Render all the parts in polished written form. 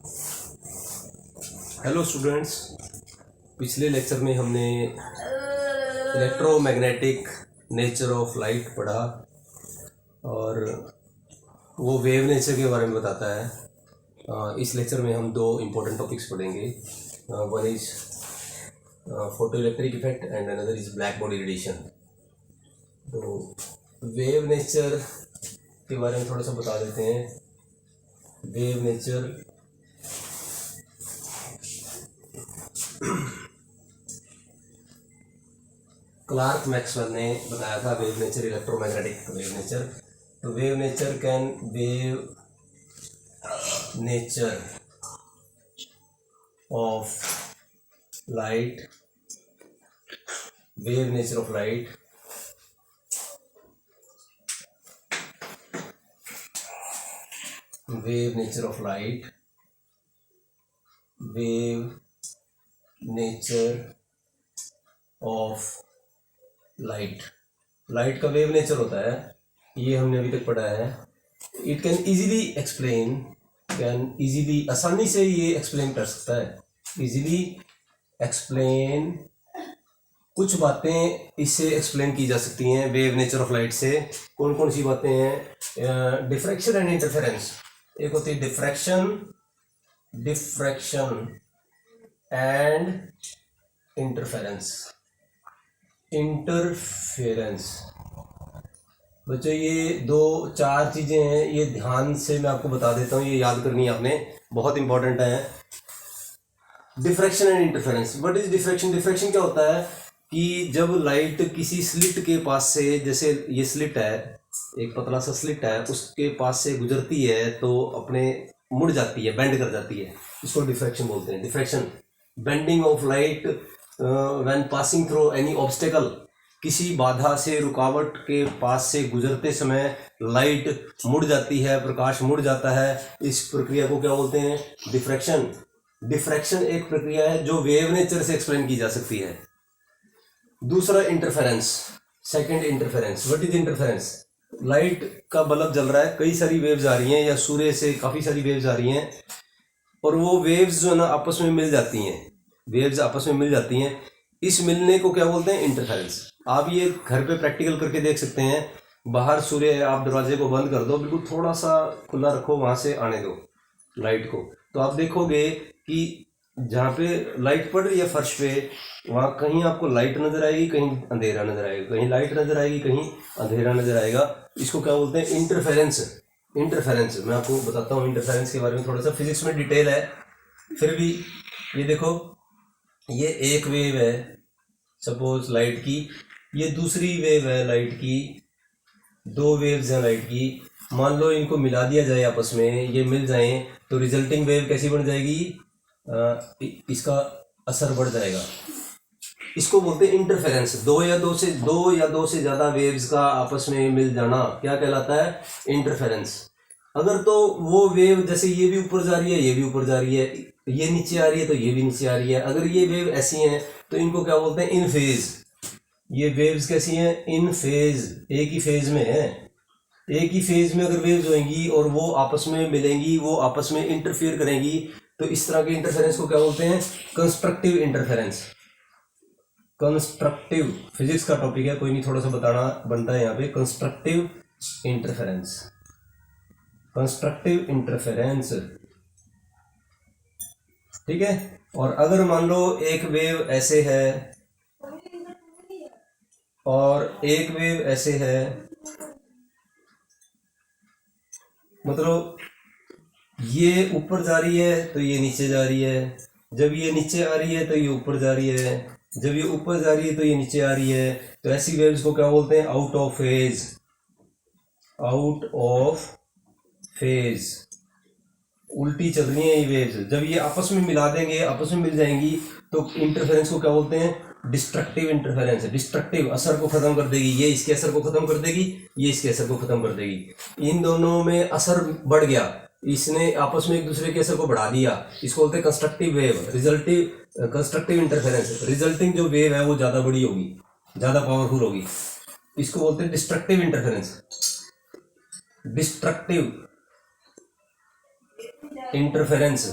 Hello students, पिछले lecture में हमने इलेक्ट्रोमैग्नेटिक नेचर ऑफ लाइट पढ़ा और वो वेव नेचर के बारे में बताता है। इस लेक्चर में हम दो इम्पोर्टेंट टॉपिक्स पढ़ेंगे। One is photoelectric effect and another is black body radiation. तो वेव नेचर के बारे में थोड़ा सा बता देते हैं। वेव नेचर क्लार्क मैक्सवेल ने बताया था wave nature, electromagnetic wave nature. तो wave nature nature of light, wave nature of light wave nature of light wave nature of light का वेव नेचर होता है, ये हमने अभी तक पढ़ा है। इट कैन इजीली आसानी से ये एक्सप्लेन कर सकता है। इजीली एक्सप्लेन, कुछ बातें इससे एक्सप्लेन की जा सकती हैं वेव नेचर ऑफ लाइट से। कौन कौन सी बातें हैं? Diffraction and interference. एक होती है डिफ्रैक्शन एंड इंटरफेरेंस। बच्चों, ये दो चार चीज़ें हैं, ये ध्यान से मैं आपको बता देता हूँ, ये याद करनी है आपने, बहुत इंपॉर्टेंट है। Diffraction and interference. What is diffraction? Diffraction क्या होता है कि जब लाइट किसी स्लिट के पास से, जैसे ये स्लिट है, एक पतला सा स्लिट है, उसके पास से गुजरती है तो अपने मुड़ जाती है, बेंड कर जाती है, इसको डिफ्रैक्शन बोलते हैं। Diffraction, bending of light when passing through any obstacle. किसी बाधा से, रुकावट के पास से गुजरते समय लाइट मुड़ जाती है, प्रकाश मुड़ जाता है। इस प्रक्रिया को क्या बोलते हैं? डिफ्रैक्शन। डिफ्रैक्शन एक प्रक्रिया है जो वेव नेचर से एक्सप्लेन की जा सकती है। दूसरा interference, second interference. What is interference? Light का बल्ब जल रहा है, कई सारी वेव्स आ रही हैं, या सूर्य से काफ़ी सारी वेव्स आ रही हैं, और वो वेव्स जो है ना आपस में मिल जाती हैं, वेव्स आपस में मिल जाती हैं। इस मिलने को क्या बोलते हैं? इंटरफेरेंस। आप ये घर पे प्रैक्टिकल करके देख सकते हैं। बाहर सूर्य है, आप दरवाजे को बंद कर दो, बिल्कुल थोड़ा सा खुला रखो, वहाँ से आने दो लाइट को, तो आप देखोगे कि जहाँ पे लाइट पड़ रही है फर्श पे, वहाँ कहीं आपको लाइट नज़र आएगी, कहीं अंधेरा नज़र आएगा, कहीं लाइट नज़र आएगी, कहीं अंधेरा नज़र आएगा। इसको क्या बोलते हैं? इंटरफेरेंस। मैं आपको बताता हूँ इंटरफेरेंस के बारे में, थोड़ा सा फिजिक्स में डिटेल है फिर भी। ये देखो, ये एक वेव है सपोज लाइट की, ये दूसरी वेव है लाइट की, दो वेव्स हैं लाइट की। मान लो इनको मिला दिया जाए आपस में, ये मिल जाएं, तो रिजल्टिंग वेव कैसी बन जाएगी? इसका असर बढ़ जाएगा। इसको बोलते हैं इंटरफेरेंस। दो या दो से ज़्यादा वेव्स का आपस में मिल जाना क्या कहलाता है? इंटरफेरेंस। अगर तो वो वेव, जैसे ये भी ऊपर जा रही है, ये भी ऊपर जा रही है, ये नीचे आ रही है तो ये भी नीचे आ रही है, अगर ये वेव ऐसी हैं तो इनको क्या बोलते हैं? इन फेज। ये वेव्स कैसी हैं? इन फेज, एक ही फेज में है। एक ही फेज में अगर वेव्स होंगी और वो आपस में मिलेंगी, वो आपस में इंटरफियर करेंगी, तो इस तरह के इंटरफेरेंस को क्या बोलते हैं? Constructive interference. कंस्ट्रक्टिव फिजिक्स का टॉपिक है, कोई नहीं, थोड़ा सा बताना बनता है यहाँ पे। कंस्ट्रक्टिव इंटरफेरेंस, ठीक है। और अगर मान लो एक वेव ऐसे है और एक वेव ऐसे है, मतलब ये ऊपर जा रही है तो ये नीचे जा रही है, जब ये नीचे आ रही है तो ये ऊपर जा रही है, जब ये ऊपर जा रही है तो ये नीचे आ रही है, तो ऐसी वेव्स को क्या बोलते हैं? Out of phase. उल्टी चल रही है ये वेव्स। जब ये आपस में मिला देंगे, आपस में मिल जाएंगी, तो इंटरफेरेंस को क्या बोलते हैं? Destructive interference. डिस्ट्रक्टिव, असर को खत्म कर देगी, ये इसके असर को खत्म कर देगी, ये इसके असर को खत्म कर देगी। इन दोनों में असर बढ़ गया, इसने आपस में एक दूसरे के असर को बढ़ा दिया, इसको बोलते हैं constructive wave. Constructive interference. Resulting जो वेव है वो ज़्यादा बड़ी होगी, ज़्यादा पावरफुल होगी, इसको बोलते हैं destructive interference. Destructive interference,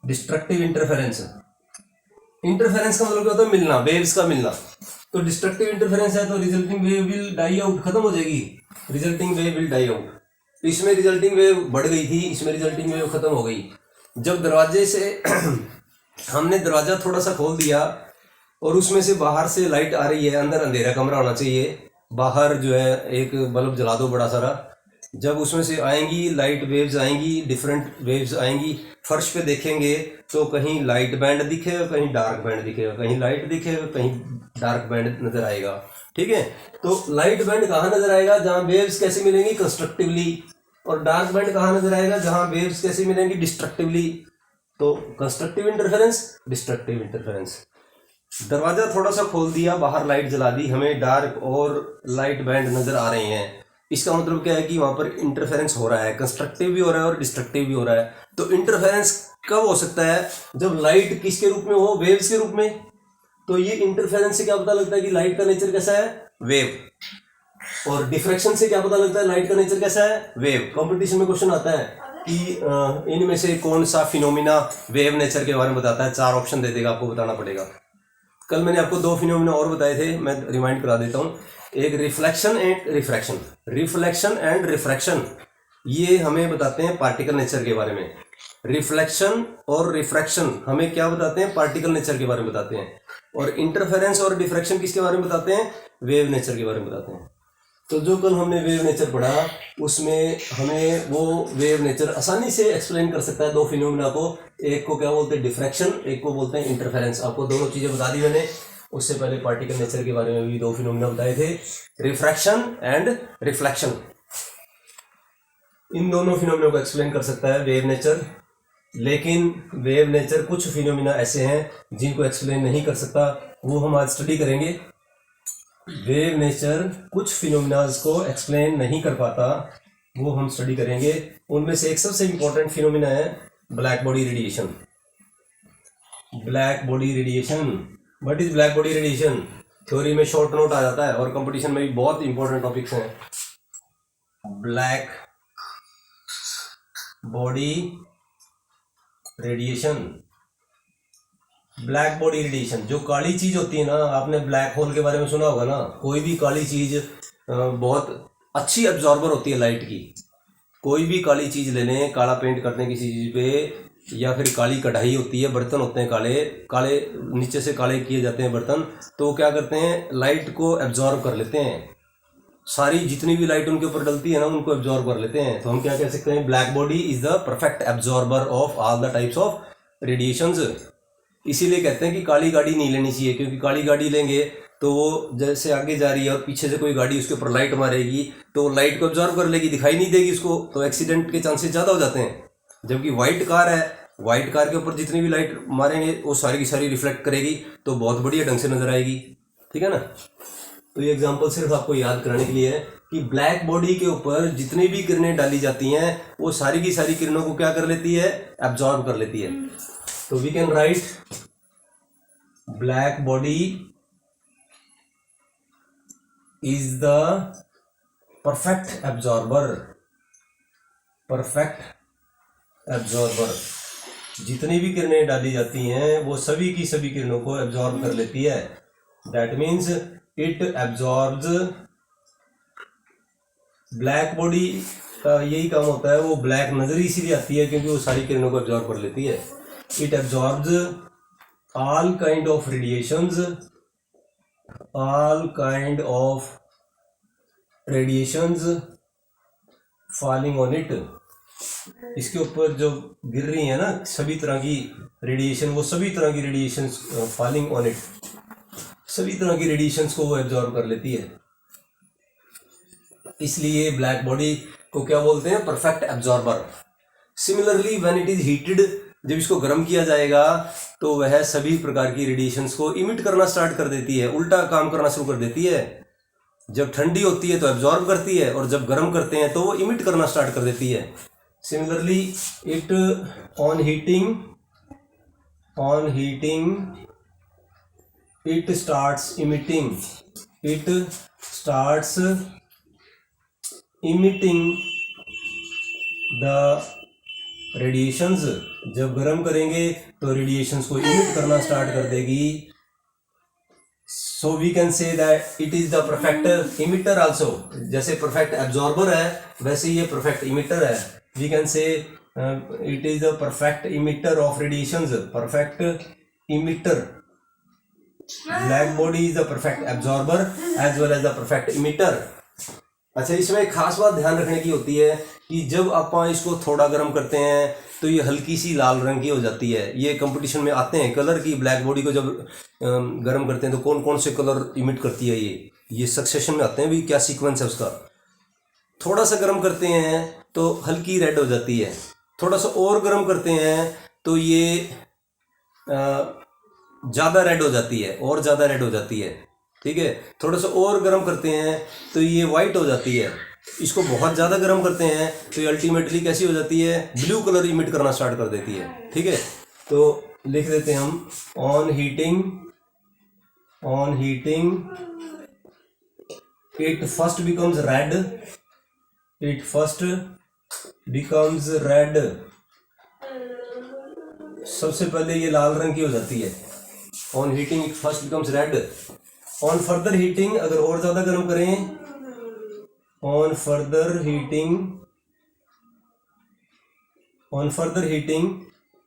destructive interference. Interference का मतलब क्या होता है? मिलना, वेव्स का मिलना। तो डिस्ट्रक्टिव इंटरफेरेंस है तो resulting wave will die out, खत्म हो जाएगी, resulting wave will die out. इसमें रिजल्टिंग वेव बढ़ गई थी, इसमें रिजल्टिंग वेव खत्म हो गई। जब दरवाजे से हमने दरवाजा थोड़ा सा खोल दिया और उसमें से बाहर से लाइट आ रही है, अंदर अंधेरा कमरा होना चाहिए, बाहर जो है एक बल्ब जला दो बड़ा सारा, जब उसमें से आएंगी लाइट वेव्स आएंगी, डिफरेंट वेव्स आएंगी, फर्श पे देखेंगे तो कहीं लाइट बैंड दिखेगा, कहीं डार्क बैंड दिखेगा, कहीं लाइट दिखेगा, कहीं डार्क बैंड नजर आएगा। ठीक है, तो लाइट बैंड कहाँ नजर आएगा? जहाँ वेव्स कैसे मिलेंगी? कंस्ट्रक्टिवली। और डार्क बैंड कहाँ नजर आएगा? जहाँ वेव्स कैसे मिलेंगी? डिस्ट्रक्टिवली। तो कंस्ट्रक्टिव इंटरफेरेंस, डिस्ट्रक्टिव इंटरफेरेंस। दरवाजा थोड़ा सा खोल दिया, बाहर लाइट जला दी, हमें डार्क और लाइट बैंड नजर आ रहे हैं, इसका मतलब क्या है कि वहां पर इंटरफेरेंस हो रहा है, कंस्ट्रक्टिव भी हो रहा है और डिस्ट्रक्टिव भी हो रहा है। तो इंटरफेरेंस कब हो सकता है? जब लाइट किसके रूप में हो? वेव्स के रूप में। तो ये इंटरफेरेंस से क्या पता लगता है कि लाइट का नेचर कैसा है? वेव। और डिफ्रैक्शन से क्या पता लगता है लाइट का नेचर कैसा है? वेव। कंपटीशन में क्वेश्चन आता है कि इनमें से कौन सा फिनोमिना वेव नेचर के बारे में बताता है? 4 ऑप्शन दे देगा, आपको बताना पड़ेगा। कल मैंने आपको 2 फिनोमिना और बताए थे, मैं रिमाइंड करा देता हूँ। एक reflection and refraction. Reflection and refraction ये हमें बताते हैं पार्टिकल नेचर के बारे में। रिफ्लेक्शन और रिफ्रैक्शन हमें क्या बताते हैं? पार्टिकल नेचर के बारे में बताते हैं। और इंटरफेरेंस और डिफ्रैक्शन किसके बारे में बताते हैं? वेव नेचर के बारे में बताते हैं। तो जो कल हमने वेव नेचर पढ़ा उसमें हमें वो वेव नेचर आसानी से एक्सप्लेन कर सकता है 2 फिनोमिना को। एक को क्या बोलते हैं? डिफ्रैक्शन, एक को बोलते हैं इंटरफेरेंस। आपको दोनों चीजें बता दी मैंने। उससे पहले पार्टिकल नेचर के बारे में भी 2 फिनोमिना बताए थे, रिफ्रैक्शन एंड रिफ्लेक्शन। इन दोनों फिनोमिना को एक्सप्लेन कर सकता है वेव नेचर। लेकिन वेव नेचर कुछ फिनोमिना ऐसे हैं जिनको एक्सप्लेन नहीं कर सकता, वो हम आज स्टडी करेंगे। वेव नेचर कुछ फिनोमिनाज को एक्सप्लेन नहीं कर पाता, वो हम स्टडी करेंगे। उनमें से एक सबसे इंपॉर्टेंट फिनोमिना है black body radiation. Black body radiation, what is black body radiation? Theory में शॉर्ट नोट आ जाता है और कंपटीशन में भी बहुत इंपॉर्टेंट टॉपिक्स हैं। Black body radiation, black body radiation, जो काली चीज होती है ना, आपने ब्लैक होल के बारे में सुना होगा ना। कोई भी काली चीज बहुत अच्छी एब्जॉर्बर होती है लाइट की। कोई भी काली चीज ले लें, काला पेंट करते हैं किसी चीज पे, या फिर काली कढ़ाई होती है, बर्तन होते हैं काले काले, नीचे से काले किए जाते हैं बर्तन, तो वो क्या करते हैं? लाइट को एब्जॉर्ब कर लेते हैं। सारी जितनी भी लाइट उनके ऊपर डलती है ना, उनको एब्जॉर्ब कर लेते हैं। तो हम क्या कह सकते हैं? Black body is the perfect absorber of all the types of radiations. इसीलिए कहते हैं कि काली गाड़ी नहीं लेनी चाहिए, क्योंकि काली गाड़ी लेंगे तो वो जैसे आगे जा रही है और पीछे से कोई गाड़ी उसके ऊपर लाइट मारेगी तो लाइट को एब्जॉर्ब कर लेगी, दिखाई नहीं देगी उसको, तो एक्सीडेंट के चांसेस ज़्यादा हो जाते हैं। जबकि वाइट कार है, वाइट कार के ऊपर जितनी भी लाइट मारेंगे वो सारी की सारी रिफ्लेक्ट करेगी, तो बहुत बढ़िया ढंग से नजर आएगी। ठीक है ना? तो ये एग्जांपल सिर्फ आपको याद कराने के लिए है कि ब्लैक बॉडी के ऊपर जितनी भी किरणें डाली जाती हैं वो सारी की सारी किरणों को क्या कर लेती है? एब्जॉर्ब कर लेती है। तो we can write black body is the perfect absorber. Perfect absorber, जितनी भी किरणें डाली जाती हैं वो सभी की सभी किरणों को एब्जॉर्ब कर लेती है। That means it absorbs. Black body का यही काम होता है, वो ब्लैक नजर इसीलिए आती है क्योंकि वो सारी किरणों को एब्जॉर्ब कर लेती है। It absorbs all kind of radiations, all kind of radiations falling on it। इसके ऊपर जो गिर रही है ना सभी तरह की रेडिएशन, वो सभी तरह की रेडिएशन फॉलिंग ऑन इट, सभी तरह की रेडिएशंस को वो एब्जॉर्ब कर लेती है। इसलिए ब्लैक बॉडी को क्या बोलते हैं? Perfect absorber. Similarly when it is heated, जब इसको गर्म किया जाएगा तो वह सभी प्रकार की रेडिएशंस को इमिट करना स्टार्ट कर देती है, उल्टा काम करना शुरू कर देती है। जब ठंडी होती है तो एब्जॉर्ब करती है, और जब गर्म करते हैं तो वो इमिट करना स्टार्ट कर देती है। Similarly it on heating it starts emitting the radiations जब गर्म करेंगे तो रेडिएशंस को इमिट करना स्टार्ट कर देगी. So we can say that it is the perfect emitter also. जैसे परफेक्ट एब्जॉर्बर है वैसे ये परफेक्ट इमिटर है. We can say it is the perfect emitter of radiations. Perfect emitter. Black body is the perfect absorber as well as the perfect emitter. अच्छा, इसमें एक खास बात ध्यान रखने की होती है कि जब आप इसको थोड़ा गर्म करते हैं तो ये हल्की सी लाल रंग की हो जाती है. ये कंपटीशन में आते हैं कलर की. ब्लैक बॉडी को जब गर्म करते हैं तो कौन कौन से कलर इमिट करती है ये सक्सेशन में आते हैं. भी क्या सीक्वेंस है उसका. थोड़ा सा गर्म करते हैं तो हल्की रेड हो जाती है. थोड़ा सा और गर्म करते हैं तो ये ज़्यादा रेड हो जाती है और ज़्यादा रेड हो जाती है. ठीक है. थोड़ा सा और गर्म करते हैं तो ये वाइट हो जाती है. इसको बहुत ज़्यादा गर्म करते हैं तो ये अल्टीमेटली कैसी हो जाती है, ब्लू कलर इमिट करना स्टार्ट कर देती है. ठीक है. तो लिख देते हैं हम on heating it first becomes red. सबसे पहले ये लाल रंग की हो जाती है. On heating it first becomes red. On further heating अगर और ज्यादा गर्म करें, on further heating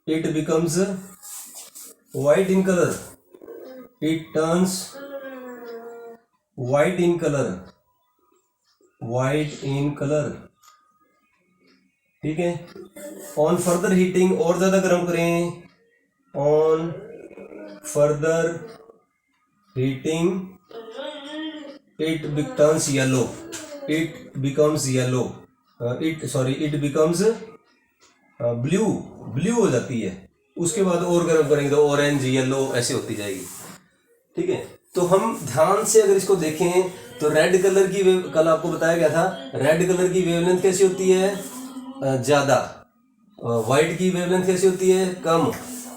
it becomes white in colour. It turns white in colour. ठीक है. ऑन फर्दर हीटिंग और ज्यादा गर्म करें, on further heating it becomes yellow. It becomes blue हो जाती है. उसके बाद और गर्म करेंगे तो ऑरेंज, येलो ऐसे होती जाएगी. ठीक है. तो हम ध्यान से अगर इसको देखें तो रेड कलर की वेव, कल आपको बताया गया था, रेड कलर की वेवलेंथ कैसी होती है, ज़्यादा. वाइट की वेवलेंथ कैसी होती है, कम.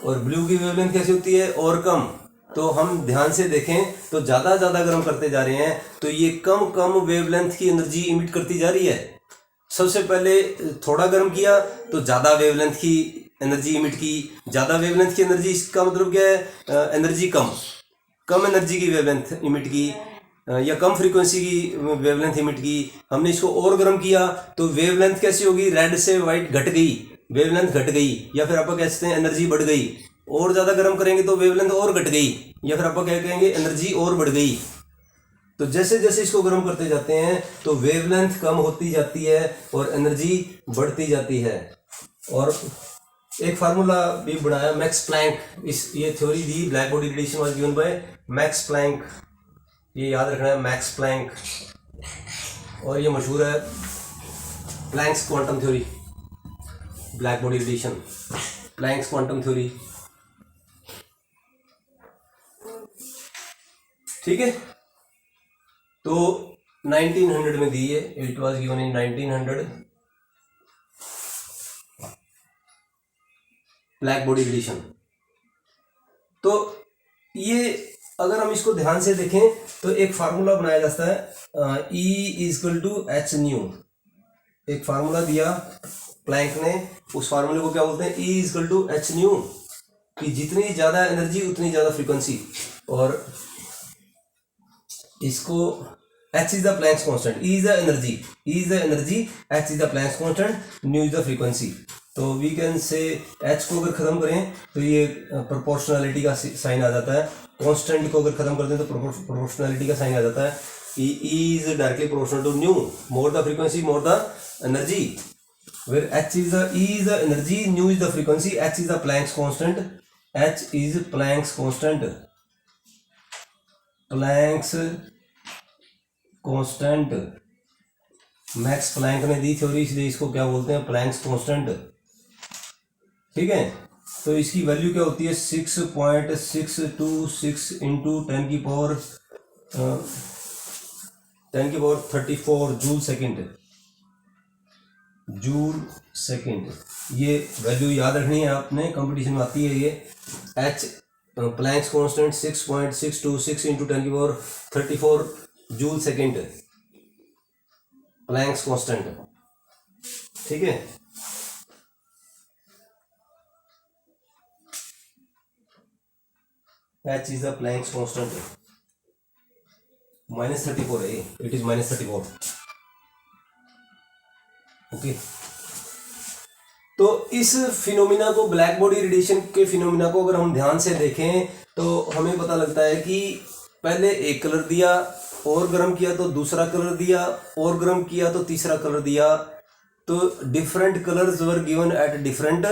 और ब्लू की वेवलेंथ कैसी होती है, और कम. तो हम ध्यान से देखें तो ज़्यादा गर्म करते जा रहे हैं तो ये कम वेवलेंथ की एनर्जी इमिट करती जा रही है. सबसे पहले थोड़ा गर्म किया तो ज़्यादा वेवलेंथ की एनर्जी इमिट की. ज़्यादा वेवलेंथ की एनर्जी, इसका मतलब क्या है, एनर्जी कम एनर्जी की वेवलेंथ इमिट की, या कम फ्रीक्वेंसी की वेवलेंथ इमिट की. हमने इसको और गर्म किया तो वेवलेंथ कैसी होगी, रेड से वाइट घट गई, वेवलेंथ घट गई, या फिर आप कह सकते हैं एनर्जी बढ़ गई. और ज़्यादा गर्म करेंगे तो वेवलेंथ और घट गई, या फिर आप क्या कहेंगे, एनर्जी और बढ़ गई. तो जैसे जैसे इसको गर्म करते जाते हैं तो वेवलेंथ कम होती जाती है और एनर्जी बढ़ती जाती है. और एक फार्मूला भी बनाया मैक्स प्लैंक. ये थ्योरी दी, black body radiation was given by Max Planck. ये याद रखना है, मैक्स प्लैंक. और ये मशहूर है Planck's quantum theory. Black body radiation, Planck's quantum theory. ठीक है. तो 1900 में दी है. It was given in 1900, black body radiation. तो ये अगर हम इसको ध्यान से देखें तो एक फार्मूला बनाया जाता है, E equal to H nu. एक फार्मूला दिया प्लैंक ने, उस फार्मूले को क्या बोलते हैं, E equal to H nu. कि जितनी ज़्यादा एनर्जी उतनी ज़्यादा फ्रीक्वेंसी. और इसको H is the Planck's constant, E is the energy, H is the Planck's constant, new is the frequency. तो वी कैन से H को अगर खत्म करें तो ये प्रोपोर्शनैलिटी का साइन आ जाता है. कांस्टेंट को अगर खत्म कर दें तो प्रोपोर्शनैलिटी का साइन आ जाता है. E is directly proportional to nu. More the frequency more the energy. Where E is the energy, nu is the frequency, H is the Planck's constant. Max Planck ने दी थ्योरी, इसलिए इसको क्या बोलते हैं, प्लैंक्स कांस्टेंट. ठीक है. तो इसकी वैल्यू क्या होती है, 6.626 इंटू 10 की पावर 34 जूल सेकेंड. ये वैल्यू याद रखनी है आपने, कंपटीशन में आती है ये. H प्लैंक्स कांस्टेंट 6.626 इंटू 10 की power 34 joule second, Planck's constant. ठीक है. H is the Planck's constant. -34 है, इट इज -34. ओके, तो इस फिनोमिना को, ब्लैक बॉडी रेडिएशन के फिनोमिना को अगर हम ध्यान से देखें तो हमें पता लगता है कि पहले एक कलर दिया, और गर्म किया तो दूसरा कलर दिया, और गर्म किया तो तीसरा कलर दिया. तो different colours were given at different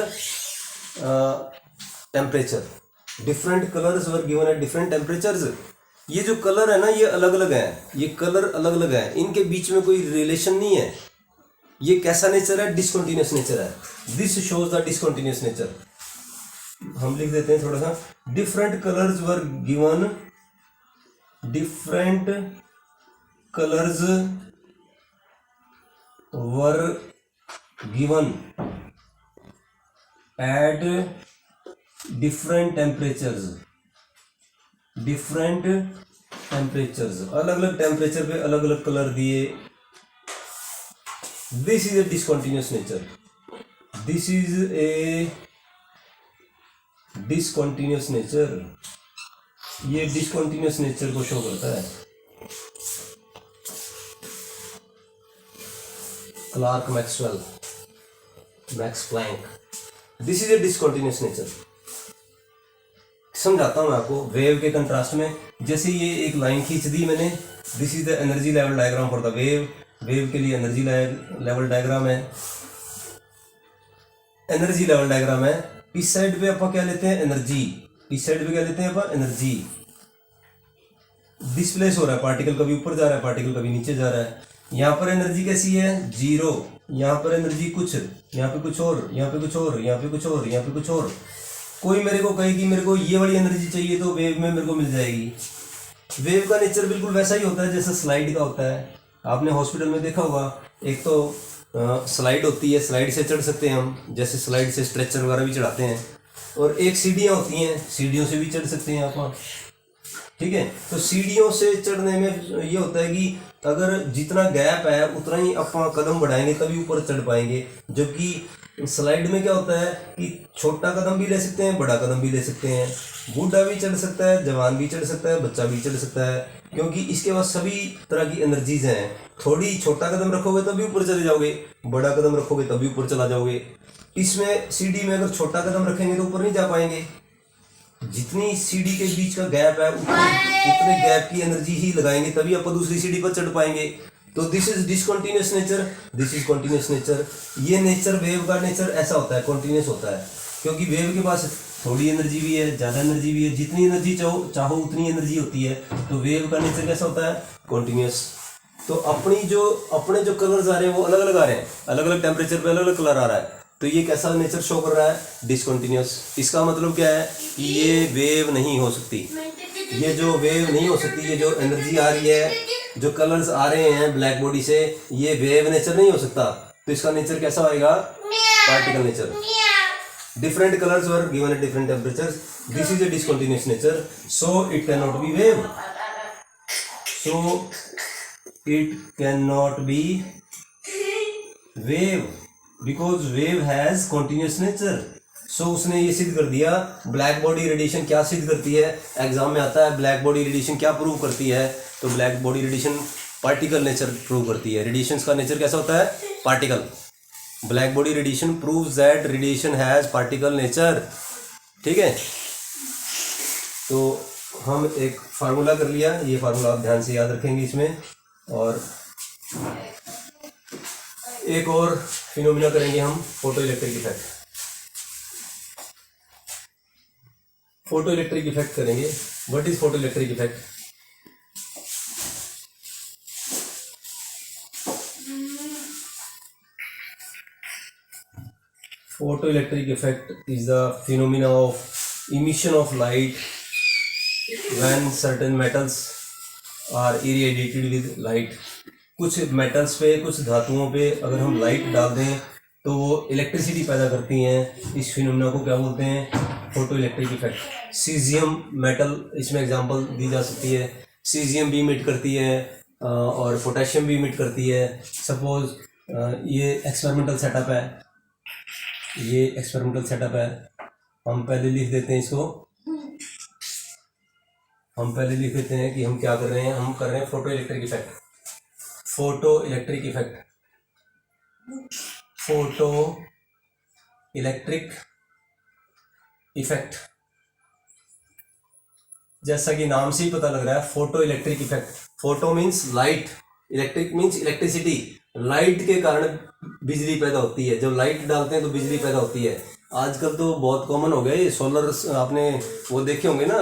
temperature. Different colours were given at different temperatures. ये जो कलर है ना, ये अलग अलग है, ये कलर अलग अलग है, इनके बीच में कोई रिलेशन नहीं है. ये कैसा नेचर है? डिसकंटिन्यूअस नेचर है. This shows the discontinuous nature. हम लिख देते हैं थोड़ा सा. Different colours were given, different colours were given at different temperatures. Different temperatures, अलग अलग टेम्परेचर पे अलग अलग कलर दिए. This is a discontinuous nature. This is a discontinuous nature. ये डिसकंटिन्यूअस नेचर को शो करता है. Clerk Maxwell, Max Planck. This is a discontinuous nature. समझाता हूं मैं आपको वेव के कंट्रास्ट में. जैसे ये एक लाइन खींच दी मैंने. This is the energy level diagram for the wave. Wave के लिए एनर्जी लेवल डायग्राम है. एनर्जी लेवल डायग्राम है. इस साइड पे अपन क्या लेते हैं? एनर्जी. इस साइड पे क्या लेते हैं अपन? एनर्जी. डिस्प्लेस हो रहा है, पार्टिकल कभी ऊपर जा रहा है, पार्टिकल कभी नीचे जा रहा है. यहाँ पर एनर्जी कैसी है? 0. यहाँ पर एनर्जी कुछ, यहाँ पे कुछ और, यहाँ पे कुछ और, यहाँ पे कुछ और, यहाँ पे कुछ और. कोई मेरे को कहे कि मेरे को ये वाली एनर्जी चाहिए तो वेव में मेरे को मिल जाएगी. वेव का नेचर बिल्कुल वैसा ही होता है जैसे स्लाइड का होता है. आपने हॉस्पिटल में देखा होगा, एक तो स्लाइड होती है, स्लाइड से चढ़ सकते हैं हम, जैसे स्लाइड से स्ट्रेचर वगैरह भी चढ़ाते हैं. और एक सीढ़ियाँ होती हैं, सीढ़ियों से भी चढ़ सकते हैं आप. ठीक है, तो सीढ़ियों से चढ़ने में ये होता है कि अगर जितना गैप है उतना ही अपन कदम बढ़ाएंगे तभी ऊपर चढ़ पाएंगे. जबकि स्लाइड में क्या होता है कि छोटा कदम भी ले सकते हैं, बड़ा कदम भी ले सकते हैं. बूढ़ा भी चढ़ सकता है, जवान भी चढ़ सकता है, बच्चा भी चढ़ सकता है, क्योंकि इसके पास सभी तरह की एनर्जीज हैं. थोड़ी छोटा कदम रखोगे तभी ऊपर चले जाओगे, बड़ा कदम रखोगे तभी ऊपर चला जाओगे. इसमें सीढ़ी में अगर छोटा कदम रखेंगे तो ऊपर नहीं जा पाएंगे. जितनी सीढ़ी के बीच का गैप है उतने गैप की एनर्जी ही लगाएंगे तभी आप दूसरी सीढ़ी पर चढ़ पाएंगे. तो this is discontinuous nature, this is continuous nature. ये नेचर, वेव का नेचर ऐसा होता है, कंटिन्यूअस होता है, क्योंकि वेव के पास थोड़ी एनर्जी भी है, ज़्यादा एनर्जी भी है. जितनी एनर्जी चाहो उतनी एनर्जी होती है. तो वेव का नेचर कैसा होता है? कंटिन्यूअस. तो अपने जो कलर्स आ रहे हैं वो अलग अलग आ रहे हैं, अलग अलग टेम्परेचर पे अलग अलग कलर आ रहा है. तो ये कैसा नेचर शो कर रहा है? डिसकंटिन्यूअस. इसका मतलब क्या है कि ये वेव नहीं हो सकती. ये जो वेव नहीं हो सकती, ये जो एनर्जी आ रही है, जो कलर्स आ रहे हैं ब्लैक बॉडी से, ये वेव नेचर नहीं हो सकता. तो इसका नेचर कैसा होएगा? Particle nature. Different colours were given at different temperatures. This is a discontinuous nature, so it can not be wave. So it can not be wave because wave has continuous nature. So उसने ये सिद्ध कर दिया. Black body radiation क्या सिद्ध करती है? Exam में आता है ब्लैक बॉडी रेडिएशन क्या प्रूव करती है? तो black body radiation particle nature prove करती है. रेडिएशन का नेचर कैसा होता है? Particle. Black body radiation proves that radiation has particle nature. ठीक है, तो हम एक फार्मूला कर लिया. ये फार्मूला आप ध्यान से याद रखेंगे इसमें. और एक और फिनोमिना करेंगे हम, photoelectric effect. Photoelectric effect करेंगे. What is photoelectric effect? Photoelectric effect is the phenomena of emission of light when certain metals are irradiated with light. कुछ मेटल्स पे, कुछ धातुओं पे अगर हम लाइट डाल दें तो वो इलेक्ट्रिसिटी पैदा करती हैं. इस फिनोमिना को क्या बोलते हैं? Photo electric effect. Caesium metal इसमें एग्जांपल दी जा सकती है. सीजियम भी इमिट करती है और पोटेशियम भी इमिट करती है. सपोज ये एक्सपेरिमेंटल सेटअप है, ये एक्सपेरिमेंटल सेटअप है. हम पहले लिख देते हैं इसको. हम पहले लिख लेते हैं कि हम क्या कर रहे हैं। हम कर रहे हैं photo electric effect, photoelectric effect, photoelectric effect. जैसा कि नाम से ही पता लग रहा है, photo electric effect. Photo means light, electric means electricity. Light के कारण बिजली पैदा होती है, जब लाइट डालते हैं तो बिजली पैदा होती है। आजकल तो बहुत कॉमन हो गया ये सोलर, आपने वो देखे होंगे ना,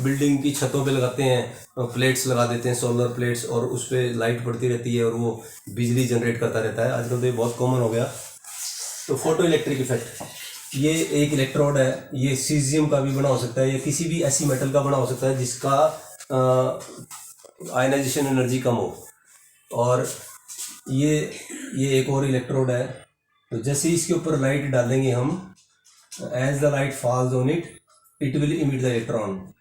बिल्डिंग की छतों पे लगाते हैं, प्लेट्स लगा देते हैं, सोलर प्लेट्स, और उस पर लाइट पड़ती रहती है और वो बिजली जनरेट करता रहता है। आजकल तो ये बहुत कॉमन हो गया। तो फोटो इलेक्ट्रिक इफेक्ट, ये एक इलेक्ट्रोड है, ये सीजियम का भी बना हो सकता है या किसी भी ऐसी मेटल का बना हो सकता है जिसका आयनाइजेशन एनर्जी कम हो। और ये एक और इलेक्ट्रोड है। तो जैसे इसके ऊपर लाइट डालेंगे हम, as the light falls on it, it will emit the electron.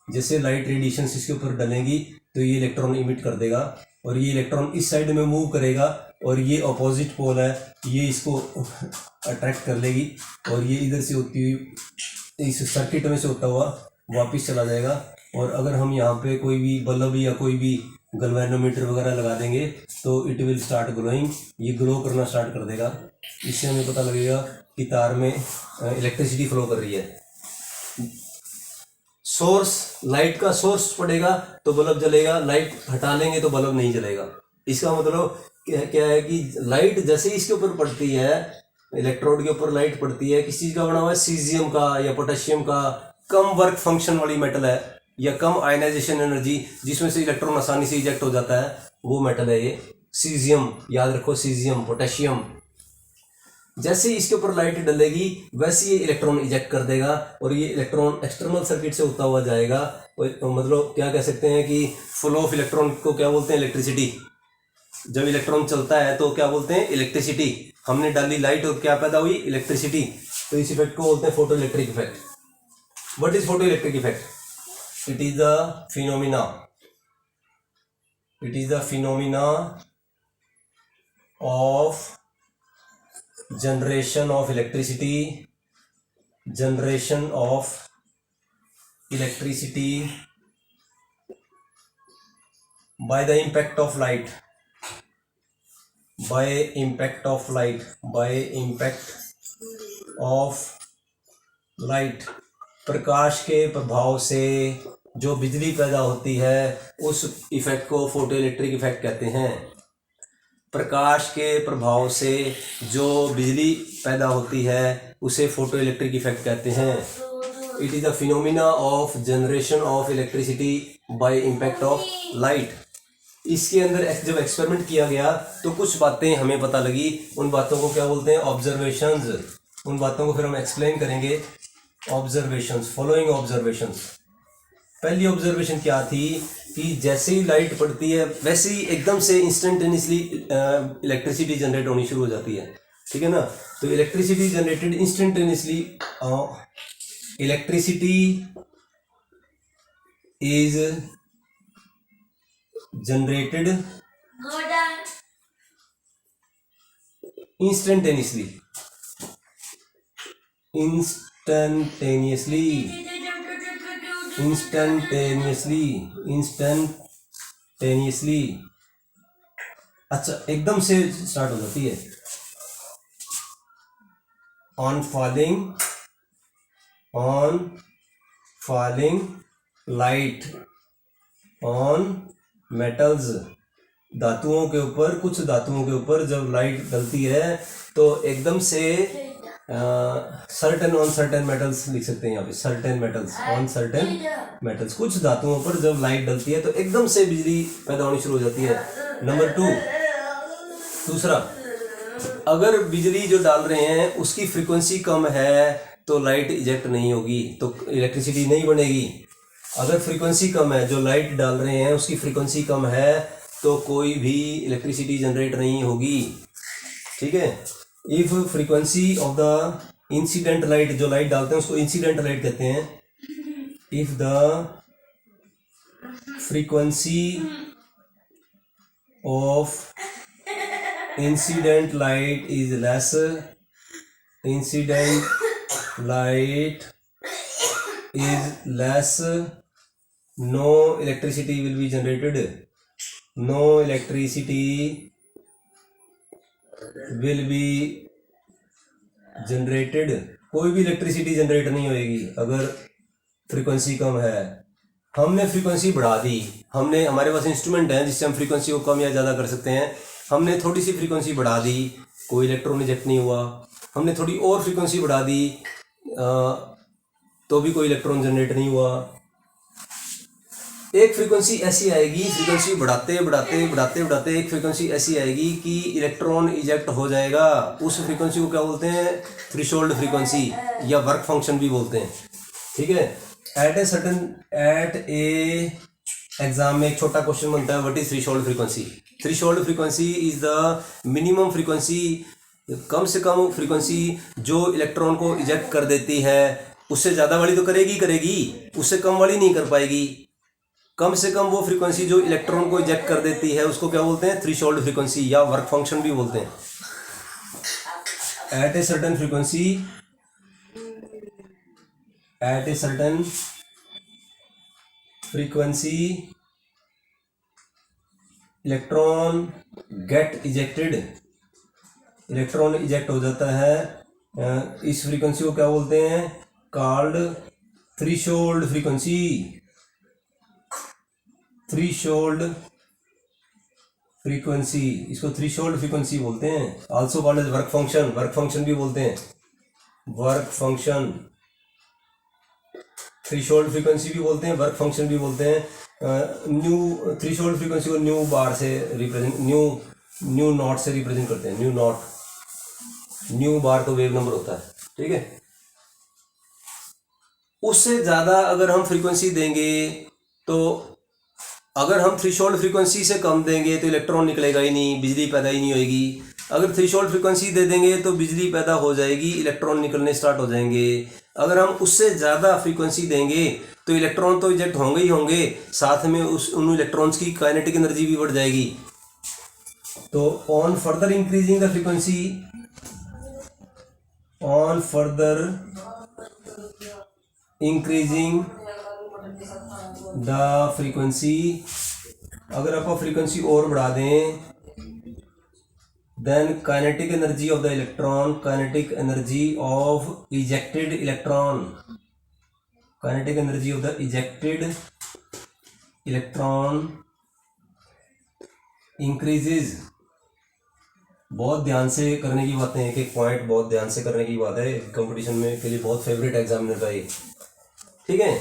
जैसे लाइट रेडिएशन इसके ऊपर डलेंगी तो ये इलेक्ट्रॉन इमिट कर देगा, और ये इलेक्ट्रॉन इस साइड में मूव करेगा, और ये अपोजिट पोल है, ये इसको अट्रैक्ट कर लेगी, और ये इधर से होती हुई इस सर्किट में से होता हुआ वापस चला जाएगा। और अगर हम यहाँ पे कोई भी बल्ब या कोई भी गैल्वेनोमीटर वगैरह लगा देंगे तो इट विल स्टार्ट ग्लोइंग, ये ग्लो करना स्टार्ट कर देगा। इससे हमें पता लगेगा कि तार में इलेक्ट्रिसिटी फ्लो कर रही है। सोर्स, लाइट का सोर्स पड़ेगा तो बल्ब जलेगा, लाइट हटा लेंगे तो बल्ब नहीं जलेगा। इसका मतलब क्या है कि लाइट जैसे ही इसके ऊपर पड़ती है, इलेक्ट्रोड के ऊपर लाइट पड़ती है, किस चीज़ का बना हुआ है, सीजियम का या पोटेशियम का, कम वर्क फंक्शन वाली मेटल है या कम आयनाइजेशन एनर्जी जिसमें से इलेक्ट्रॉन आसानी से इजेक्ट हो जाता है, वो मेटल है ये सीजियम। याद रखो, सीजियम, पोटेशियम। जैसे ही इसके ऊपर लाइट डलेगी वैसे ये इलेक्ट्रॉन इजेक्ट कर देगा, और ये इलेक्ट्रॉन एक्सटर्नल सर्किट से होता हुआ जाएगा। मतलब क्या कह सकते हैं कि फ्लो ऑफ इलेक्ट्रॉन को क्या बोलते हैं, इलेक्ट्रिसिटी। जब इलेक्ट्रॉन चलता है तो क्या बोलते हैं, इलेक्ट्रिसिटी। हमने डाली लाइट और क्या पैदा हुई, इलेक्ट्रिसिटी। तो इस इफेक्ट को बोलते हैं photo electric effect. What is photoelectric effect? It is the phenomena, it is the phenomena of generation of electricity, generation of electricity by the impact of light, by impact of light, by impact of light। प्रकाश के प्रभाव से जो बिजली पैदा होती है उस effect को फोटो इलेक्ट्रिक इफेक्ट कहते हैं। प्रकाश के प्रभाव से जो बिजली पैदा होती है उसे फोटो इलेक्ट्रिक इफेक्ट कहते हैं। It is the phenomena of generation of electricity bye impact of light. इसके अंदर जब एक्सपेरिमेंट किया गया तो कुछ बातें हमें पता लगी, उन बातों को क्या बोलते हैं, ऑब्जर्वेशंस। उन बातों को फिर हम एक्सप्लेन करेंगे। Observations, following observations. पहली ऑब्जर्वेशन क्या थी कि जैसे ही लाइट पड़ती है वैसे ही एकदम से इंस्टेंटेनियसली इलेक्ट्रिसिटी जनरेट होनी शुरू हो जाती है, ठीक है ना। तो electricity generated instantaneously, electricity is generated instantaneously, instantaneously, instantaneously, instantaneously. अच्छा, एकदम से स्टार्ट हो जाती है। On falling light on metals, धातुओं के ऊपर, कुछ धातुओं के ऊपर जब लाइट डलती है तो एकदम से सर्टेन ऑन सर्टेन मेटल्स लिख सकते हैं यहाँ पे, certain metals on certain metals. कुछ धातुओं पर जब लाइट डलती है तो एकदम से बिजली पैदा होनी शुरू हो जाती है। नंबर 2, दूसरा, अगर बिजली जो डाल रहे हैं उसकी फ्रीक्वेंसी कम है तो लाइट इजेक्ट नहीं होगी, तो इलेक्ट्रिसिटी नहीं बनेगी। अगर फ्रीक्वेंसी कम है, जो लाइट डाल रहे हैं उसकी फ्रीक्वेंसी कम है तो कोई भी इलेक्ट्रिसिटी जनरेट नहीं होगी, ठीक है। If frequency of the incident light, जो लाइट डालते हैं उसको इंसिडेंट लाइट कहते हैं। If the frequency of incident light is less, incident light is less no electricity will be generated, no electricity will be generated, कोई भी electricity generate नहीं होएगी अगर फ्रीक्वेंसी कम है। हमने फ्रीक्वेंसी बढ़ा दी, हमने, हमारे पास इंस्ट्रूमेंट है जिससे हम फ्रीक्वेंसी को कम या ज़्यादा कर सकते हैं। हमने थोड़ी सी फ्रीक्वेंसी बढ़ा दी, कोई इलेक्ट्रॉन इजेक्ट नहीं हुआ। हमने थोड़ी और फ्रीक्वेंसी बढ़ा दी तो भी कोई इलेक्ट्रॉन जनरेट नहीं हुआ। एक फ्रीक्वेंसी ऐसी आएगी, फ्रीक्वेंसी बढ़ाते बढ़ाते बढ़ाते बढ़ाते एक फ्रीक्वेंसी ऐसी आएगी कि इलेक्ट्रॉन इजेक्ट हो जाएगा। उस फ्रीक्वेंसी को क्या बोलते हैं? थ्रेशोल्ड फ्रीक्वेंसी या वर्क फंक्शन भी बोलते हैं। ठीक है, एट ए एग्जाम में एक छोटा क्वेश्चन बनता है, what is threshold frequency? Threshold frequency is the minimum frequency, कम से कम फ्रीक्वेंसी जो इलेक्ट्रॉन को इजेक्ट कर देती है। उससे ज़्यादा वाली तो करेगी, उससे कम वाली नहीं कर पाएगी। कम से कम वो फ्रीक्वेंसी जो इलेक्ट्रॉन को इजेक्ट कर देती है उसको क्या बोलते हैं? थ्रेशोल्ड फ्रीक्वेंसी या वर्क फंक्शन भी बोलते हैं। At a certain frequency, at a certain frequency electron get ejected, electron eject हो जाता है। इस फ्रीक्वेंसी को क्या बोलते हैं? Called threshold frequency, threshold frequency, इसको थ्रेशोल्ड फ्रीक्वेंसी बोलते हैं। Also called as work function, work function भी बोलते हैं, वर्क फंक्शन। थ्रेशोल्ड फ्रीक्वेंसी भी बोलते हैं, वर्क फंक्शन भी बोलते हैं। न्यू थ्रेशोल्ड फ्रीक्वेंसी को न्यू बार से रिप्रेजेंट, न्यू नॉट से रिप्रेजेंट करते हैं। न्यू नॉट, न्यू बार तो वेव नंबर होता है। ठीक है, उससे ज़्यादा अगर हम फ्रीक्वेंसी देंगे तो, अगर हम थ्रेशोल्ड फ्रीक्वेंसी से कम देंगे तो इलेक्ट्रॉन निकलेगा ही नहीं, बिजली पैदा ही नहीं होगी। अगर थ्रेशोल्ड फ्रीक्वेंसी दे देंगे तो बिजली पैदा हो जाएगी, इलेक्ट्रॉन निकलने स्टार्ट हो जाएंगे। अगर हम उससे ज़्यादा फ्रीक्वेंसी देंगे तो इलेक्ट्रॉन तो इजेक्ट होंगे ही होंगे, साथ में उन इलेक्ट्रॉन्स की काइनेटिक एनर्जी भी बढ़ जाएगी। तो on further increasing the frequency, on further increasing the frequency, अगर आप फ्रीक्वेंसी और बढ़ा दें, then kinetic energy of the electron, kinetic energy of ejected electron, kinetic energy of the ejected electron increases. बहुत ध्यान से करने की बातें, एक एक पॉइंट बहुत ध्यान से करने की बात है, कंपटीशन में के लिए बहुत फेवरेट एग्जामिनर का ये। ठीक है,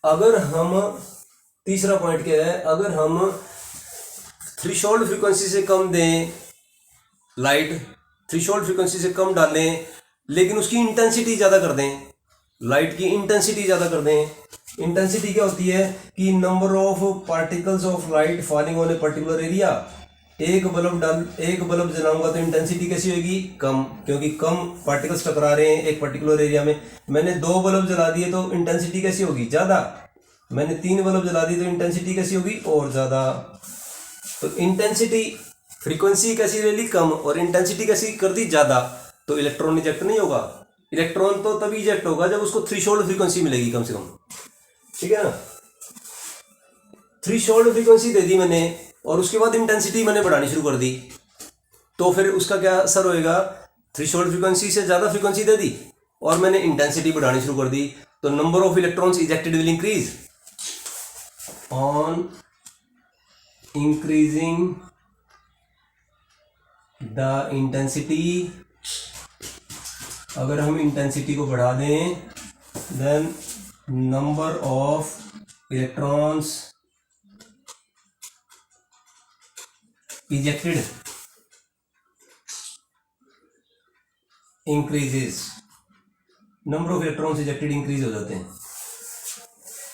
अगर हम, तीसरा पॉइंट क्या है? अगर हम थ्रेशोल्ड फ्रीक्वेंसी से कम दें लाइट, थ्रेशोल्ड फ्रीक्वेंसी से कम डालें, लेकिन उसकी इंटेंसिटी ज़्यादा कर दें, लाइट की इंटेंसिटी ज़्यादा कर दें। इंटेंसिटी क्या होती है कि number of particles of light falling on a particular area. एक बल्ब जलाऊंगा तो इंटेंसिटी कैसी होगी? कम, क्योंकि कम पार्टिकल्स टकरा रहे हैं एक पर्टिकुलर एरिया में। मैंने 2 बल्ब जला दिए तो इंटेंसिटी कैसी होगी? ज़्यादा। मैंने 3 बल्ब जला दी तो इंटेंसिटी कैसी होगी? और ज़्यादा। तो इंटेंसिटी, फ्रीक्वेंसी कैसी ले ली? कम, और इंटेंसिटी कैसी कर दी? ज़्यादा। तो इलेक्ट्रॉन इजेक्ट नहीं होगा। इलेक्ट्रॉन तो तभी इजेक्ट होगा जब उसको थ्रेशोल्ड फ्रीक्वेंसी मिलेगी कम से कम। ठीक है ना, थ्रेशोल्ड फ्रीक्वेंसी दे दी मैंने और उसके बाद इंटेंसिटी मैंने बढ़ानी शुरू कर दी, तो फिर उसका क्या असर होएगा? थ्रेशोल्ड फ्रीक्वेंसी से ज़्यादा फ्रीक्वेंसी दे दी और मैंने इंटेंसिटी बढ़ानी शुरू कर दी, तो number of electrons ejected will increase. On increasing the intensity, अगर हम इंटेंसिटी को बढ़ा दें, then number of electrons ejected increases, number of electrons ejected increase हो जाते हैं।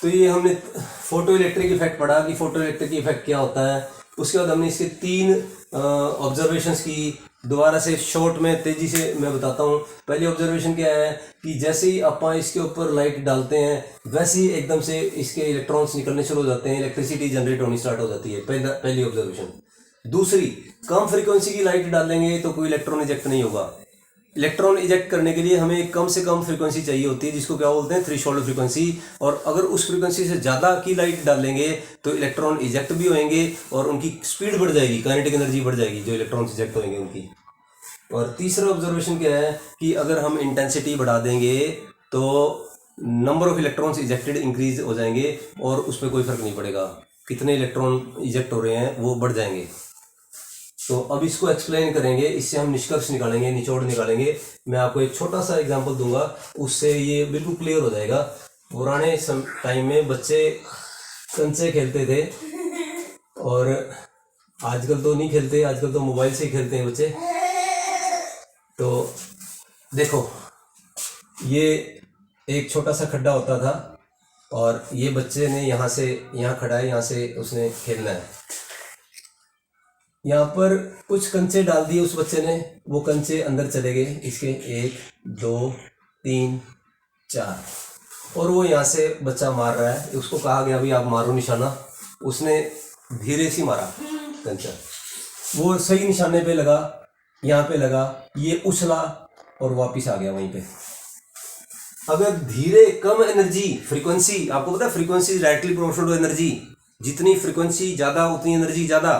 तो ये हमने फोटो इलेक्ट्रिक इफेक्ट पढ़ा कि फोटो इलेक्ट्रिक इफेक्ट क्या होता है। उसके बाद हमने इसके 3 ऑब्जर्वेशंस की, दोबारा से शॉर्ट में तेजी से मैं बताता हूँ। पहली ऑब्जर्वेशन क्या है कि जैसे ही अपन इसके ऊपर लाइट डालते हैं वैसे ही एकदम से इसके इलेक्ट्रॉन्स निकलने शुरू हो जाते हैं, इलेक्ट्रिसिटी जनरेट होनी स्टार्ट हो जाती है। पहली ऑब्जर्वेशन। दूसरी, कम फ्रीक्वेंसी की लाइट डालेंगे तो कोई इलेक्ट्रॉन इजेक्ट नहीं होगा। इलेक्ट्रॉन इजेक्ट करने के लिए हमें कम से कम फ्रीक्वेंसी चाहिए होती है, जिसको क्या बोलते हैं, थ्रेशोल्ड फ्रीक्वेंसी। और अगर उस फ्रीक्वेंसी से ज़्यादा की लाइट डालेंगे तो इलेक्ट्रॉन इजेक्ट भी होंगे और उनकी स्पीड बढ़ जाएगी, काइनेटिक एनर्जी बढ़ जाएगी जो इलेक्ट्रॉन इजेक्ट होंगे उनकी। और तीसरा ऑब्जर्वेशन क्या है कि अगर हम इंटेंसिटी बढ़ा देंगे तो number of electrons ejected increase हो जाएंगे और उस पर कोई फर्क नहीं पड़ेगा, कितने इलेक्ट्रॉन इजेक्ट हो रहे हैं वो बढ़ जाएंगे। तो अब इसको एक्सप्लेन करेंगे, इससे हम निष्कर्ष निकालेंगे, निचोड़ निकालेंगे। मैं आपको एक छोटा सा एग्जांपल दूंगा, उससे ये बिल्कुल क्लियर हो जाएगा। पुराने टाइम में बच्चे कंचे खेलते थे और आजकल तो नहीं खेलते, आजकल तो मोबाइल से ही खेलते हैं बच्चे। तो देखो, ये एक छोटा सा खड्डा होता था और ये बच्चे ने यहाँ से यहाँ खड़ा है, यहाँ से उसने खेलना है। यहाँ पर कुछ कंचे डाल दिए उस बच्चे ने, वो कंचे अंदर चले गए इसके 1 2 3 4, और वो यहाँ से बच्चा मार रहा है। उसको कहा गया भाई आप मारो निशाना, उसने धीरे से मारा कंचा, वो सही निशाने पे लगा, यहाँ पे लगा, ये उछला और वापिस आ गया वहीं पे। अगर धीरे कम एनर्जी फ्रीक्वेंसी, आपको पता है frequency directly proportional to energy, जितनी फ्रीक्वेंसी ज़्यादा उतनी एनर्जी ज़्यादा।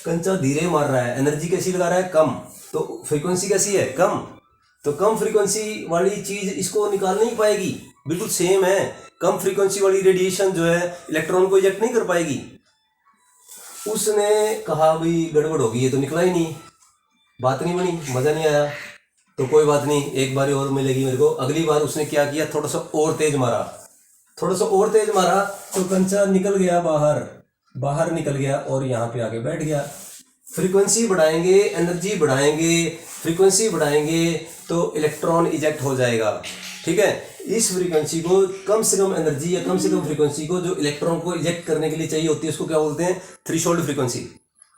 कंचा धीरे मार रहा है, एनर्जी कैसी लगा रहा है, कम, तो फ्रीक्वेंसी कैसी है, कम। तो कम फ्रीक्वेंसी वाली चीज़ इसको निकाल नहीं पाएगी, बिल्कुल सेम है। कम फ्रीक्वेंसी वाली रेडिएशन जो है इलेक्ट्रॉन को इजेक्ट नहीं कर पाएगी। उसने कहा भाई गड़बड़ होगी, ये तो निकला ही नहीं, बात नहीं बनी, मज़ा नहीं आया, तो कोई बात नहीं, एक बार और मिलेगी मेरे को। अगली बार उसने क्या किया, थोड़ा सा और तेज मारा, थोड़ा सा और तेज मारा तो कंचा निकल गया बाहर निकल गया और यहाँ पे आके बैठ गया। फ्रीक्वेंसी बढ़ाएंगे, एनर्जी बढ़ाएंगे, फ्रीक्वेंसी बढ़ाएंगे तो इलेक्ट्रॉन इजेक्ट हो जाएगा। ठीक है, इस फ्रीक्वेंसी को, कम से कम एनर्जी या कम से कम फ्रीक्वेंसी को जो इलेक्ट्रॉन को इजेक्ट करने के लिए चाहिए होती है, उसको क्या बोलते हैं, थ्रेशोल्ड फ्रीक्वेंसी।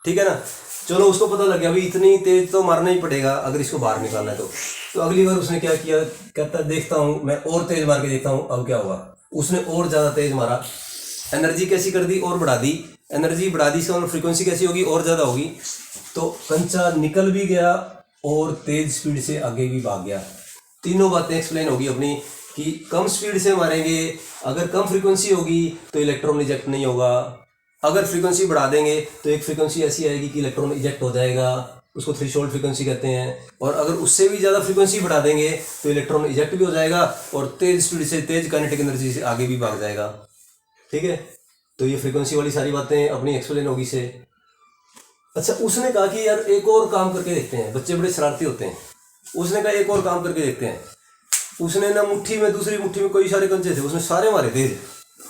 ठीक है ना। चलो उसको पता लग गया भाई इतनी तेज तो मारना ही पड़ेगा अगर इसको बाहर निकालना है तो अगली बार उसने क्या किया, कहता देखता हूँ मैं और तेज मार के देखता हूँ अब क्या होगा। उसने और ज़्यादा तेज मारा, एनर्जी कैसी कर दी, और बढ़ा दी, एनर्जी बढ़ा दी, इसका मतलब फ्रीक्वेंसी कैसी होगी, और ज़्यादा होगी। तो कंचा निकल भी गया और तेज स्पीड से आगे भी भाग गया। तीनों बातें एक्सप्लेन होगी अपनी कि कम स्पीड से मारेंगे, अगर कम फ्रीक्वेंसी होगी तो इलेक्ट्रॉन इजेक्ट नहीं होगा, अगर फ्रीक्वेंसी बढ़ा देंगे तो एक फ्रीक्वेंसी ऐसी आएगी कि इलेक्ट्रॉन इजेक्ट हो जाएगा, उसको थ्रेशोल्ड फ्रीक्वेंसी कहते हैं। और अगर उससे भी ज़्यादा फ्रीक्वेंसी बढ़ा देंगे तो इलेक्ट्रॉन इजेक्ट भी हो जाएगा और तेज स्पीड से, तेज काइनेटिक एनर्जी से आगे भी भाग जाएगा। ठीक है, तो ये फ्रीक्वेंसी वाली सारी बातें अपनी एक्सप्लेन होगी से। अच्छा, उसने कहा कि यार एक और काम करके देखते हैं, बच्चे बड़े शरारती होते हैं। उसने कहा एक और काम करके देखते हैं। उसने ना मुट्ठी में, दूसरी मुट्ठी में कई सारे कंचे थे, उसने सारे मारे तेज।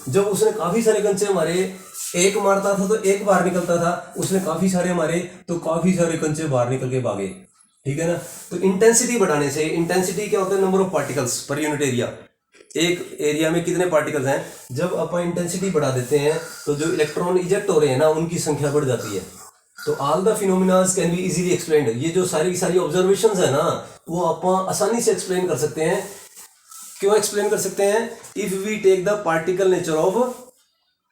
जब उसने काफ़ी सारे कंचे मारे, एक मारता था तो एक बाहर निकलता था, उसने काफ़ी सारे मारे तो काफ़ी सारे कंचे बाहर निकल के भागे। ठीक है ना। तो इंटेंसिटी बढ़ाने से, इंटेंसिटी क्या होता है, number of particles per unit area, एक एरिया में कितने पार्टिकल्स हैं। जब अपन इंटेंसिटी बढ़ा देते हैं तो जो इलेक्ट्रॉन इजेक्ट हो रहे हैं ना, उनकी संख्या बढ़ जाती है। तो all the phenomenas can be easily explained. ये जो सारी की सारी ऑब्जर्वेशंस है ना, वो अपन आसानी से एक्सप्लेन कर सकते हैं। क्यों एक्सप्लेन कर सकते हैं, if we take the particle nature of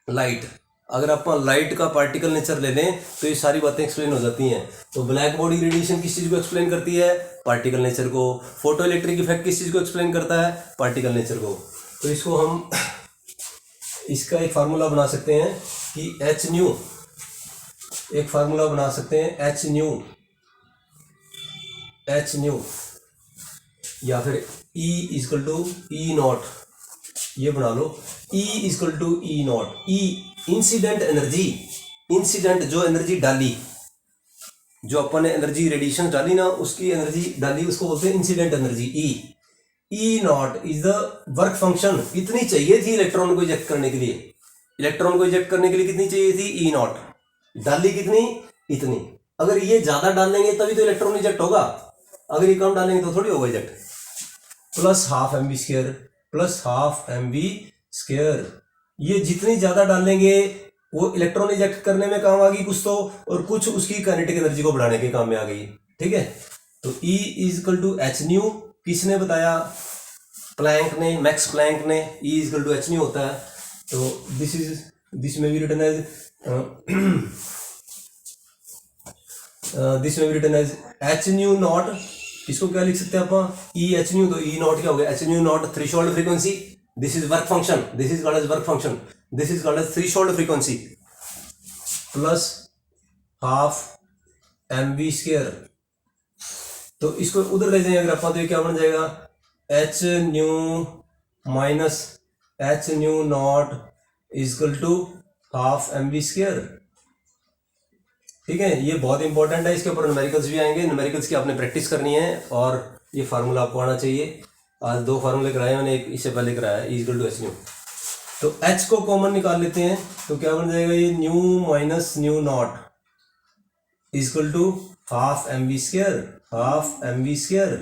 light. अगर अपन लाइट का पार्टिकल नेचर ले लें तो ये सारी बातें एक्सप्लेन हो जाती हैं। तो ब्लैक बॉडी रेडिएशन किस चीज़ को एक्सप्लेन करती है, पार्टिकल नेचर को। फोटो इलेक्ट्रिक इफेक्ट किस चीज़ को एक्सप्लेन करता है, पार्टिकल नेचर को। तो इसको हम इसका एक फार्मूला बना सकते हैं कि एच न्यू, एक फार्मूला बना सकते हैं एच न्यू या फिर E equal to E naught, ये बना लो। E equal to E naught. E incident energy, incident जो एनर्जी डाली, जो अपन ने एनर्जी रेडिएशन डाली ना, उसकी एनर्जी डाली, उसको बोलते हैं incident energy. E not is the work function. कितनी चाहिए थी इलेक्ट्रॉन को इजेक्ट करने के लिए, इलेक्ट्रॉन को इजेक्ट करने के लिए कितनी चाहिए थी, ई नॉट। डाली कितनी, इतनी। अगर ये ज्यादा डालेंगे तभी तो इलेक्ट्रॉन इजेक्ट होगा, अगर ये कम डालेंगे तो थोड़ी होगा eject. Plus half mv square, plus half mv square. ये जितनी ज्यादा डालेंगे वो इलेक्ट्रॉन इजेक्ट करने में काम आ गई कुछ तो, और कुछ उसकी काइनेटिक एनर्जी को बढ़ाने के काम में आ गई। ठीक है, तो E equal to H nu किसने बताया, प्लैंक ने, मैक्स प्लैंक ने। E equal to H nu होता है। तो दिस में भी रिटन एज दिस में भी written as H nu naught इसको क्या लिख सकते हैं आप, ई एच न्यू, तो ई नॉट क्या हो गया, H nu naught threshold frequency, this is work function, this is called as work function, this is called as threshold frequency plus half mv²। तो इसको उधर ले जाएंगे अगर आप, तो ये क्या बन जाएगा, H nu minus H nu naught equal to half mv²। ठीक है, ये बहुत इंपॉर्टेंट है, इसके ऊपर न्यूमेरिकल्स भी आएंगे, न्यूमेरिकल्स की आपने प्रैक्टिस करनी है और ये फार्मूला आपको आना चाहिए। आज 2 फार्मूले कराए मैंने, एक इससे पहले कराया है, इजकल टू एच न्यू। तो एच को कॉमन निकाल लेते हैं, तो क्या बन जाएगा, ये nu minus nu naught equal to half mv², half mv²।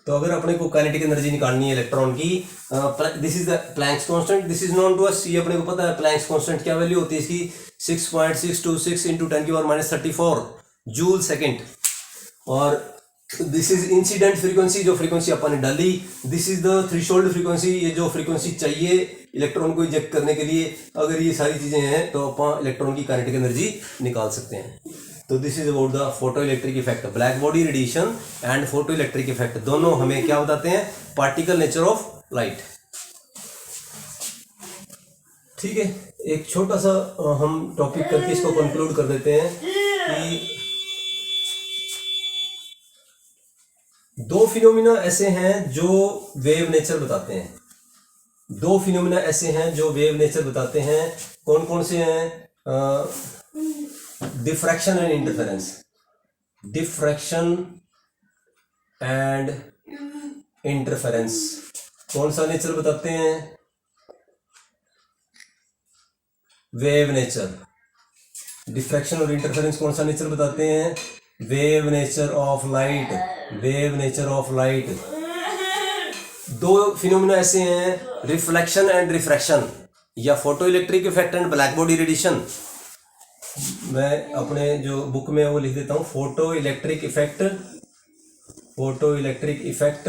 तो अगर अपने को काइनेटिक एनर्जी निकालनी है इलेक्ट्रॉन की, this is the Planck's constant, this is known to us, ये अपने को पता है प्लैंक्स कांस्टेंट क्या वैल्यू होती है इसकी, 6.626 इंटू 10⁻34 जूल सेकेंड। और दिस इज इंसिडेंट फ्रीक्वेंसी, जो फ्रीक्वेंसी अपन ने डाली, this is the threshold frequency, ये जो फ्रीक्वेंसी चाहिए इलेक्ट्रॉन को इजेक्ट करने के लिए। अगर ये सारी चीजें हैं तो अपन इलेक्ट्रॉन की काइनेटिक एनर्जी निकाल सकते हैं। तो this is about the photo electric effect, black body radiation and photo electric effect, दोनों हमें क्या बताते हैं, पार्टिकल नेचर ऑफ लाइट। ठीक है, एक छोटा सा हम टॉपिक करके इसको कंक्लूड कर देते हैं कि 2 फिनोमिना ऐसे हैं जो वेव नेचर बताते हैं, 2 फिनोमिना ऐसे हैं जो वेव नेचर बताते हैं। कौन कौन से हैं, diffraction and interference, diffraction and interference कौन सा नेचर बताते हैं, वेव नेचर। डिफ्रैक्शन और इंटरफेरेंस कौन सा नेचर बताते हैं, wave nature of light, wave nature of light. 2 phenomena ऐसे हैं, रिफ्लेक्शन एंड रिफ्रैक्शन, या photo electric effect and black body radiation. मैं अपने जो बुक में वो लिख देता हूँ, photo electric effect, photoelectric effect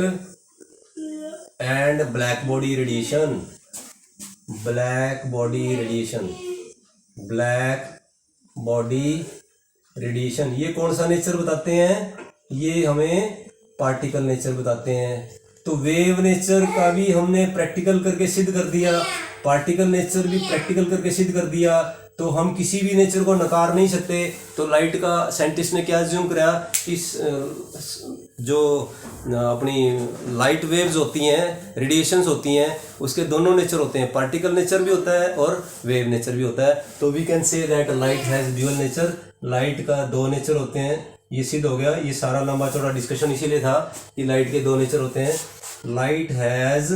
and black body radiation, black body radiation, black body radiation. ये कौन सा नेचर बताते हैं, ये हमें पार्टिकल नेचर बताते हैं। तो वेव नेचर का भी हमने प्रैक्टिकल करके सिद्ध कर दिया, पार्टिकल नेचर भी प्रैक्टिकल करके सिद्ध कर दिया, तो हम किसी भी नेचर को नकार नहीं सकते। तो लाइट का साइंटिस्ट ने क्या अज्यूम कराया, इस जो अपनी लाइट वेव्स होती हैं, रेडिएशंस होती हैं, उसके दोनों नेचर होते हैं, पार्टिकल नेचर भी होता है और वेव नेचर भी होता है। तो we can say that light has dual nature, light का 2 नेचर होते हैं, ये सिद्ध हो गया। ये सारा लंबा चौड़ा डिस्कशन इसीलिए था कि लाइट के 2 नेचर होते हैं, लाइट हैज़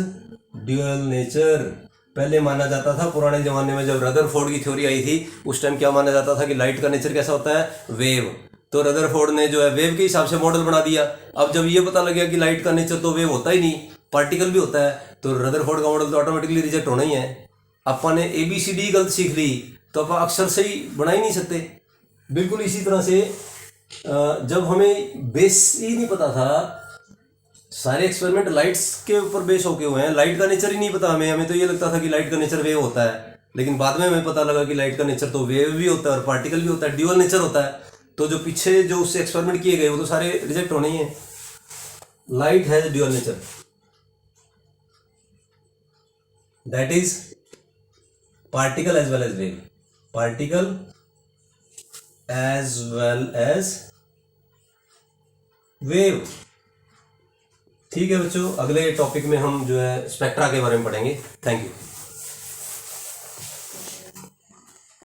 ड्यूअल नेचर। पहले माना जाता था पुराने ज़माने में, जब रदरफोर्ड की थ्योरी आई थी, उस टाइम क्या माना जाता था कि लाइट का नेचर कैसा होता है, वेव। तो रदरफोर्ड ने जो है वेव के हिसाब से मॉडल बना दिया। अब जब ये पता लग गया कि लाइट का नेचर तो वेव होता ही नहीं, पार्टिकल भी होता है, तो रदरफोर्ड का मॉडल तो ऑटोमेटिकली रिजेक्ट होना ही है। अपन ने ABCD गलत सीख ली तो अपन अक्सर सही बना ही नहीं सकते। बिल्कुल इसी तरह से जब हमें बेस ही नहीं पता था, सारे एक्सपेरिमेंट लाइट्स के ऊपर बेस होके हुए हैं, लाइट का नेचर ही नहीं पता हमें तो ये लगता था कि लाइट का नेचर वेव होता है, लेकिन बाद में हमें पता लगा कि लाइट का नेचर तो वेव भी होता है और पार्टिकल भी होता है, ड्यूअल नेचर होता है। तो जो पीछे जो उससे एक्सपेरिमेंट किए गए वो तो सारे रिजेक्ट होने ही हैं। Light has dual nature, that is particle as well as wave, particle as well as wave. ठीक है बच्चों, अगले टॉपिक में हम जो है स्पेक्ट्रा के बारे में पढ़ेंगे। Thank you.